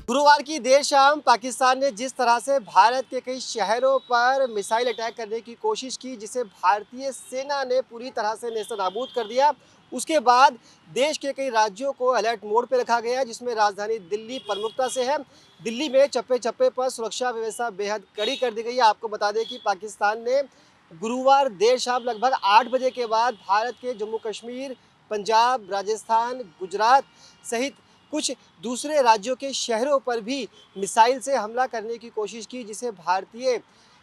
गुरुवार की देर शाम पाकिस्तान ने जिस तरह से भारत के कई शहरों पर मिसाइल अटैक करने की कोशिश की, जिसे भारतीय सेना ने पूरी तरह से नेस्तनाबूद कर दिया। उसके बाद देश के कई राज्यों को अलर्ट मोड पर रखा गया, जिसमें राजधानी दिल्ली प्रमुखता से है। दिल्ली में चप्पे चप्पे पर सुरक्षा व्यवस्था बेहद कड़ी कर दी गई है। आपको बता दें कि पाकिस्तान ने गुरुवार देर शाम लगभग 8 बजे के बाद भारत के जम्मू कश्मीर, पंजाब, राजस्थान, गुजरात सहित कुछ दूसरे राज्यों के शहरों पर भी मिसाइल से हमला करने की कोशिश की, जिसे भारतीय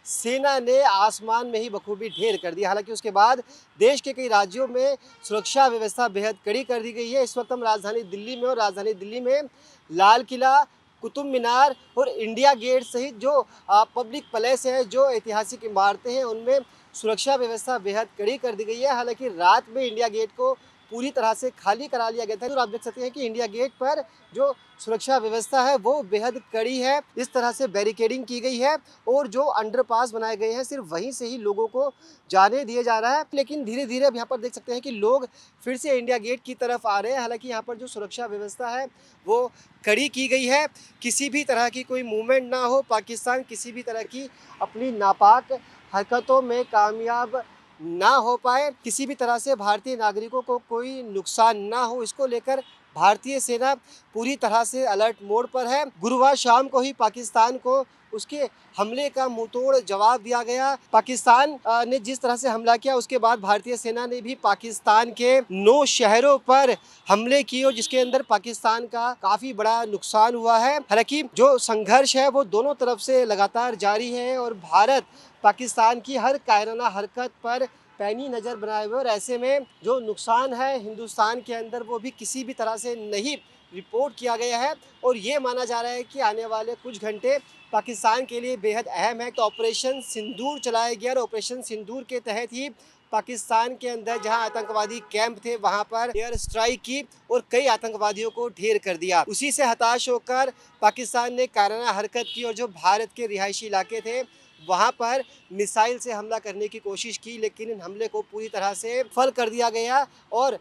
सेना ने आसमान में ही बखूबी ढेर कर दिया। हालांकि उसके बाद देश के कई राज्यों में सुरक्षा व्यवस्था बेहद कड़ी कर दी गई है। इस वक्त हम राजधानी दिल्ली में, और राजधानी दिल्ली में लाल किला, कुतुब मीनार और इंडिया गेट सहित जो पब्लिक प्लेस है, जो ऐतिहासिक इमारतें हैं, उनमें सुरक्षा व्यवस्था बेहद कड़ी कर दी गई है। हालांकि रात में इंडिया गेट को पूरी तरह से खाली करा लिया गया था। और आप देख सकते हैं कि इंडिया गेट पर जो सुरक्षा व्यवस्था है वो बेहद कड़ी है। इस तरह से बैरिकेडिंग की गई है और जो अंडरपास बनाए गए हैं सिर्फ वहीं से ही लोगों को जाने दिया जा रहा है। लेकिन धीरे धीरे अब यहाँ पर देख सकते हैं कि लोग फिर से इंडिया गेट की तरफ आ रहे हैं। हालांकि यहाँ पर जो सुरक्षा व्यवस्था है वो कड़ी की गई है। किसी भी तरह की कोई मूवमेंट ना हो, पाकिस्तान किसी भी तरह की अपनी नापाक हरकतों में कामयाब ना हो पाए, किसी भी तरह से भारतीय नागरिकों को कोई नुकसान ना हो, इसको लेकर भारतीय सेना पूरी तरह से अलर्ट मोड पर है। गुरुवार शाम को ही पाकिस्तान को उसके हमले का मुंहतोड़ जवाब दिया गया। पाकिस्तान ने जिस तरह से हमला किया, उसके बाद भारतीय सेना ने भी पाकिस्तान के 9 शहरों पर हमले किए, और जिसके अंदर पाकिस्तान का काफ़ी बड़ा नुकसान हुआ है। हालांकि जो संघर्ष है वो दोनों तरफ से लगातार जारी है और भारत पाकिस्तान की हर कायराना हरकत पर पैनी नज़र बनाए हुए, और ऐसे में जो नुकसान है हिंदुस्तान के अंदर वो भी किसी भी तरह से नहीं रिपोर्ट किया गया है। और ये माना जा रहा है कि आने वाले कुछ घंटे पाकिस्तान के लिए बेहद अहम है। तो ऑपरेशन सिंदूर चलाया गया, और ऑपरेशन सिंदूर के तहत ही पाकिस्तान के अंदर जहां आतंकवादी कैंप थे वहां पर एयर स्ट्राइक की और कई आतंकवादियों को ढेर कर दिया। उसी से हताश होकर पाकिस्तान ने कायराना हरकत की और जो भारत के रिहायशी इलाके थे वहाँ पर मिसाइल से हमला करने की कोशिश की, लेकिन इन हमले को पूरी तरह से विफल कर दिया गया और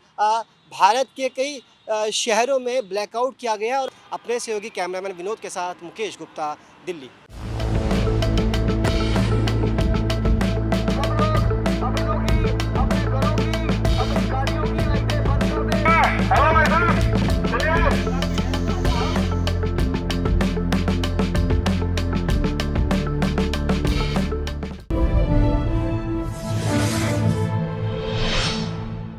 भारत के कई शहरों में ब्लैकआउट किया गया। और अपने सहयोगी कैमरामैन विनोद के साथ मुकेश गुप्ता, दिल्ली।